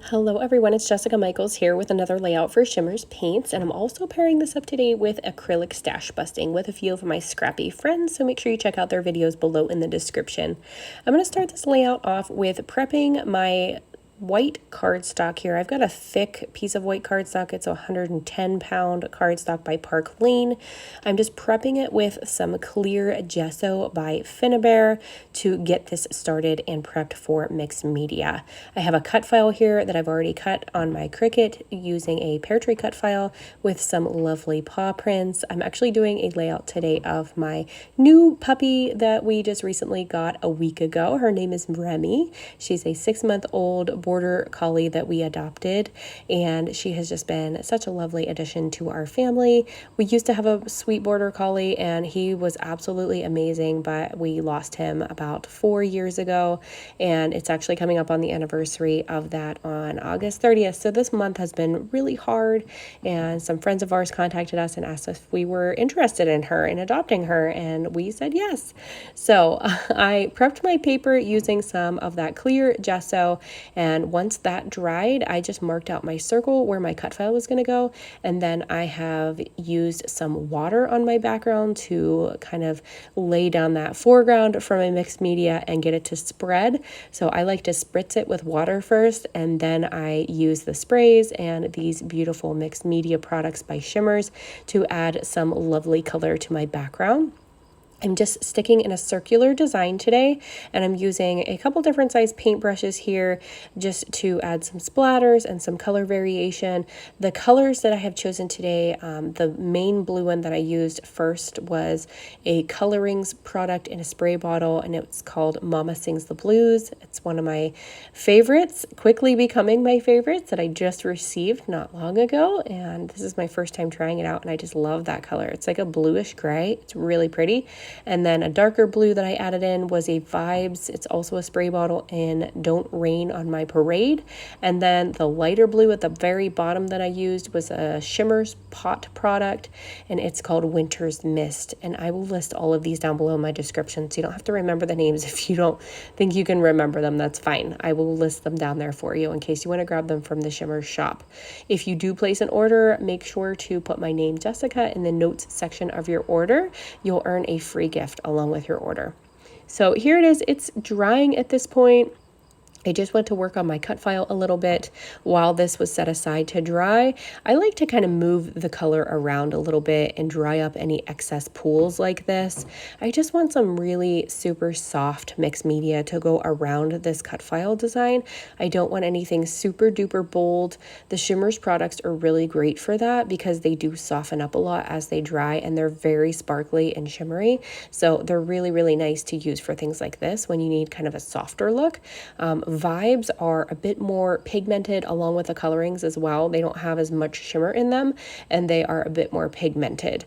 Hello everyone, it's Jessica Michaels here with another layout for Shimmerz paints, and I'm also pairing this up today with Acrylic Stashbusting with a few of my scrappy friends, so make sure you check out their videos below in the description. I'm going to start this layout off with prepping my white cardstock here. I've got a thick piece of white cardstock. It's a 110-pound cardstock by Park Lane. I'm just prepping it with some clear gesso by Flair to get this started and prepped for mixed media. I have a cut file here that I've already cut on my Cricut using a Peartree cut file with some lovely paw prints. I'm actually doing a layout today of my new puppy that we just recently got a week ago. Her name is Remy. She's a 6-month-old border collie that we adopted, and she has just been such a lovely addition to our family. We used to have a sweet border collie and he was absolutely amazing, but we lost him about 4 years ago, and it's actually coming up on the anniversary of that on August 30th. So this month has been really hard, and some friends of ours contacted us and asked if we were interested in her and adopting her, and we said yes. So I prepped my paper using some of that clear gesso, and once that dried, I just marked out my circle where my cut file was going to go, and then I have used some water on my background to kind of lay down that foreground for my mixed media and get it to spread. So I like to spritz it with water first, and then I use the sprays and these beautiful mixed media products by Shimmerz to add some lovely color to my background. I'm just sticking in a circular design today, and I'm using a couple different size paintbrushes here just to add some splatters and some color variation. The colors that I have chosen today, the main blue one that I used first was a Coloringz product in a spray bottle, and it's called Mama Sings the Blues. It's one of my favorites, quickly becoming my favorites, that I just received not long ago, and this is my first time trying it out, and I just love that color. It's like a bluish gray. It's really pretty. And then a darker blue that I added in was a Vibez. It's also a spray bottle in Don't Rain on My Parade. And then the lighter blue at the very bottom that I used was a Shimmerz pot product, and it's called Winter's Mist. And I will list all of these down below in my description, so you don't have to remember the names. If you don't think you can remember them, that's fine. I will list them down there for you in case you want to grab them from the Shimmerz shop. If you do place an order, make sure to put my name, Jessica, in the notes section of your order. You'll earn a free gift along with your order. So here it is. It's drying at this point. I just went to work on my cut file a little bit while this was set aside to dry. I like to kind of move the color around a little bit and dry up any excess pools like this. I just want some really super soft mixed media to go around this cut file design. I don't want anything super duper bold. The Shimmerz products are really great for that because they do soften up a lot as they dry, and they're very sparkly and shimmery. So they're really, really nice to use for things like this when you need kind of a softer look. Vibez are a bit more pigmented along with the Coloringz as well. They don't have as much shimmer in them, and they are a bit more pigmented.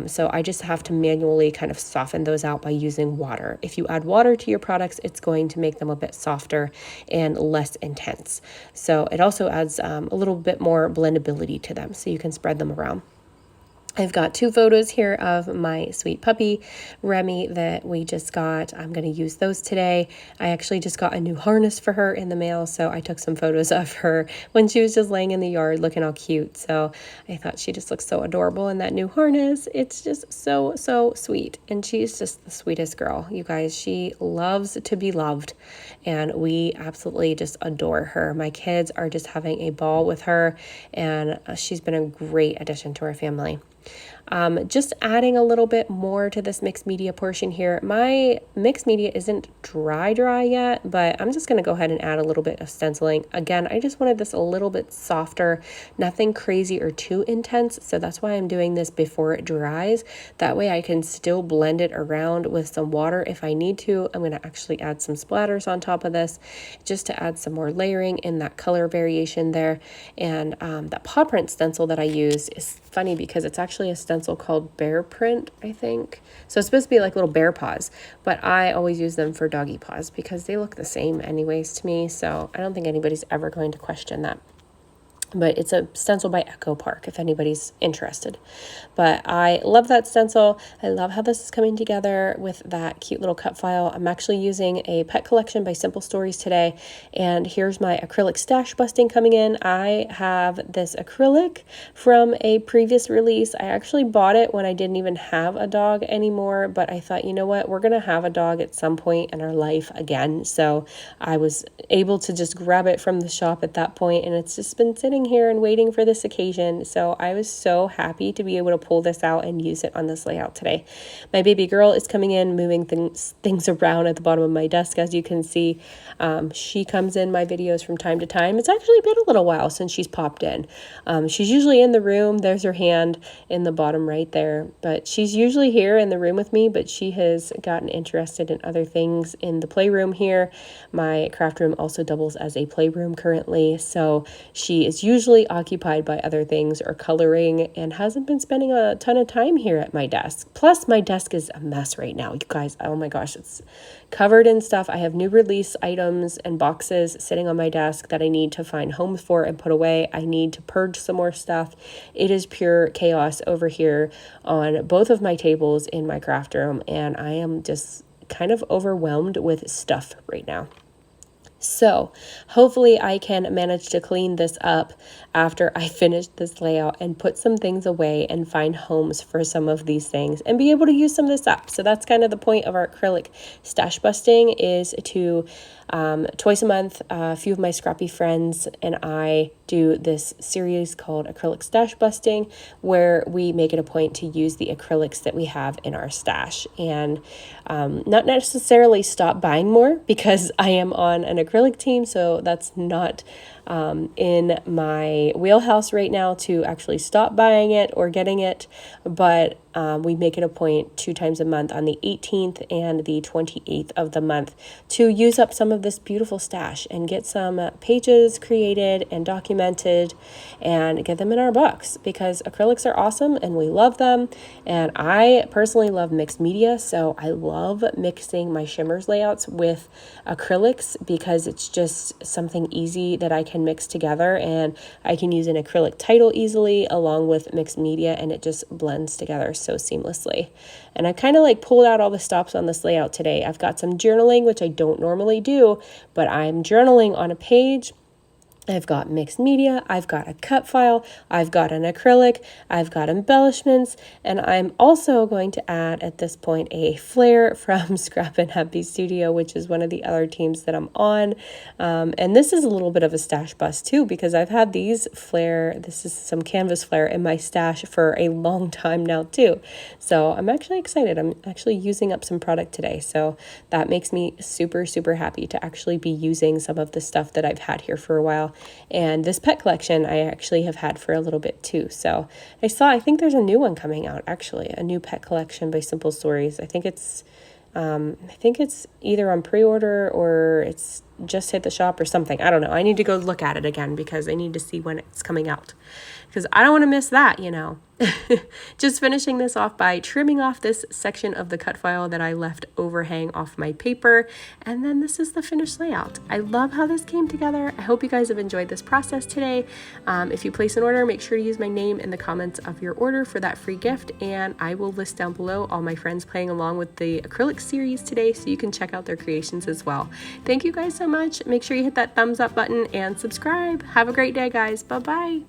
So I just have to manually kind of soften those out by using water. If you add water to your products, it's going to make them a bit softer and less intense. So it also adds a little bit more blendability to them, so you can spread them around. I've got 2 photos here of my sweet puppy, Remy, that we just got. I'm going to use those today. I actually just got a new harness for her in the mail, so I took some photos of her when she was just laying in the yard looking all cute. So I thought she just looks so adorable in that new harness. It's just so, so sweet, and she's just the sweetest girl. You guys, she loves to be loved, and we absolutely just adore her. My kids are just having a ball with her, and she's been a great addition to our family. Just adding a little bit more to this mixed media portion here. My mixed media isn't dry yet, but I'm just going to go ahead and add a little bit of stenciling. Again, I just wanted this a little bit softer, nothing crazy or too intense, so that's why I'm doing this before it dries. That way I can still blend it around with some water if I need to. I'm going to actually add some splatters on top of this just to add some more layering in that color variation there. And that paw print stencil that I use is funny because it's actually a stencil called Bear Print, I think. So it's supposed to be like little bear paws, but I always use them for doggy paws because they look the same anyways to me, so I don't think anybody's ever going to question that. but it's a stencil by Echo Park if anybody's interested. But I love that stencil. I love how this is coming together with that cute little cut file. I'm actually using a pet collection by Simple Stories today, and here's my acrylic stash busting coming in. I have this acrylic from a previous release. I actually bought it when I didn't even have a dog anymore, but I thought, you know what, we're gonna have a dog at some point in our life again, so I was able to just grab it from the shop at that point, and it's just been sitting here and waiting for this occasion. So I was so happy to be able to pull this out and use it on this layout today. My baby girl is coming in, moving things around at the bottom of my desk. As you can see, she comes in my videos from time to time. It's actually been a little while since she's popped in. She's usually in the room. There's her hand in the bottom right there, but she's usually here in the room with me, but she has gotten interested in other things in the playroom here. My craft room also doubles as a playroom currently, so she is usually occupied by other things or coloring and hasn't been spending a ton of time here at my desk. Plus, my desk is a mess right now, you guys. Oh my gosh, it's covered in stuff. I have new release items and boxes sitting on my desk that I need to find homes for and put away. I need to purge some more stuff. It is pure chaos over here on both of my tables in my craft room, and I am just kind of overwhelmed with stuff right now. So hopefully I can manage to clean this up after I finish this layout and put some things away and find homes for some of these things and be able to use some of this up. So that's kind of the point of our acrylic stash busting, is to twice a month, a few of my scrappy friends and I do this series called Acrylic Stash Busting, where we make it a point to use the acrylics that we have in our stash and not necessarily stop buying more, because I am on an acrylic team, so that's not in my wheelhouse right now to actually stop buying it or getting it, but we make it a point 2 times a month on the 18th and the 28th of the month to use up some of this beautiful stash and get some pages created and documented and get them in our books, because acrylics are awesome and we love them. And I personally love mixed media, so I love mixing my Shimmerz layouts with acrylics because it's just something easy that I can mix together, and I can use an acrylic title easily along with mixed media, and it just blends together so seamlessly. And I kind of like pulled out all the stops on this layout today. I've got some journaling, which I don't normally do, but I'm journaling on a page. I've got mixed media, I've got a cut file, I've got an acrylic, I've got embellishments, and I'm also going to add at this point a Flair from Scrappin Happy Studio, which is one of the other teams that I'm on. And this is a little bit of a stash bust too, because I've had these Flair, this is some canvas Flair in my stash for a long time now too. So I'm actually excited. I'm actually using up some product today. So that makes me super, super happy to actually be using some of the stuff that I've had here for a while. And this pet collection I actually have had for a little bit too. So I think there's a new one coming out, actually, a new pet collection by Simple Stories. I think it's either on pre-order or it's just hit the shop or something. I don't know. I need to go look at it again because I need to see when it's coming out, because I don't want to miss that, you know. Just finishing this off by trimming off this section of the cut file that I left overhang off my paper, and then this is the finished layout. I love how this came together. I hope you guys have enjoyed this process today. If you place an order, make sure to use my name in the comments of your order for that free gift, and I will list down below all my friends playing along with the acrylic series today so you can check out their creations as well. Thank you guys so much. Make sure you hit that thumbs up button and subscribe. Have a great day, guys. Bye-bye.